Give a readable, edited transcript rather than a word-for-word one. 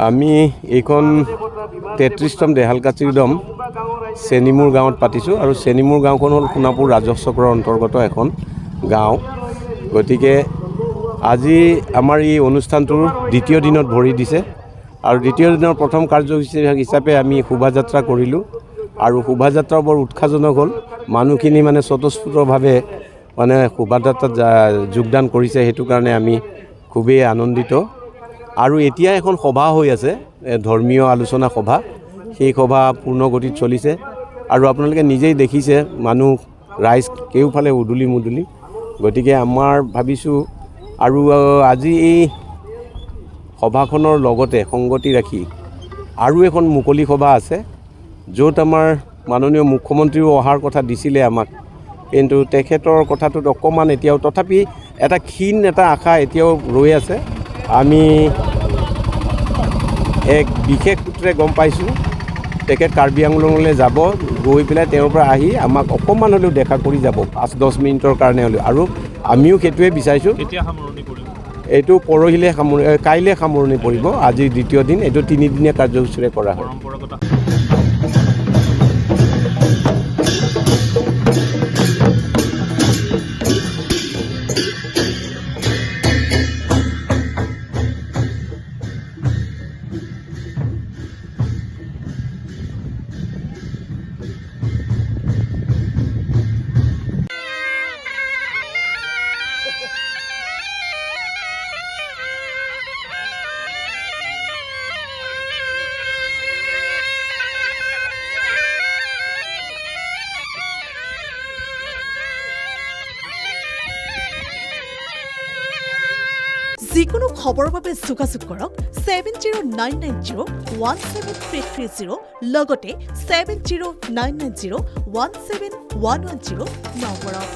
আমি এইখন 33তম দেহালকাচিদম চেনিমুৰ গাঁৱত পাতিছোঁ আৰু চেনিমুৰ গাঁওখন হ'ল সোণাপুৰ ৰাজহ চক্ৰৰ অন্তৰ্গত এখন গাঁও। গতিকে আজি আমাৰ এই অনুষ্ঠানটোৰ দ্বিতীয় দিনত ভৰি দিছে আৰু দ্বিতীয় দিনৰ প্ৰথম কাৰ্যসূচী হিচাপে আমি শোভাযাত্ৰা কৰিলোঁ আৰু শোভাযাত্ৰা বৰ উৎসাহজনক হ'ল। মানুহখিনি মানে স্বতঃস্ফূৰ্তভাৱে মানে শোভাযাত্ৰাত যোগদান কৰিছে, সেইটো কাৰণে আমি খুবেই আনন্দিত। আৰু এতিয়া এখন সভা হৈ আছে, ধৰ্মীয় আলোচনা সভা। সেই সভা পূৰ্ণগতিত চলিছে আৰু আপোনালোকে নিজেই দেখিছে মানুহ ৰাইজ কেউফালে উদুলি মুদুলি। গতিকে আমাৰ ভাবিছোঁ আৰু আজি এই সভাখনৰ লগতে সংগতি ৰাখি আৰু এখন মুকলি সভা আছে, য'ত আমাৰ মাননীয় মুখ্যমন্ত্ৰীও অহাৰ কথা দিছিলে আমাক, কিন্তু তেখেতৰ কথাটোত অকণমান এতিয়াও তথাপি এটা ক্ষীণ এটা আশা এতিয়াও ৰৈ আছে। আমি এক বিশেষ সূত্ৰে গম পাইছোঁ তেখেত কাৰ্বি আংলঙলৈ যাব, গৈ পেলাই তেওঁৰ পৰা আহি আমাক অকণমান হ'লেও দেখা কৰি যাব, 5-10 মিনিটৰ কাৰণে হ'লেও। আৰু আমিও সেইটোৱে বিচাৰিছোঁ। এইটো পৰহিলৈ কাইলৈ সামৰণি পৰিব। আজিৰ দ্বিতীয় দিন, এইটো 3দিনীয়া কাৰ্যসূচীৰে কৰা হয়। যিকোনো খবৰৰ বাবে যোগাযোগ কৰক 7099017330 লগতে 7099017110 নম্বৰত।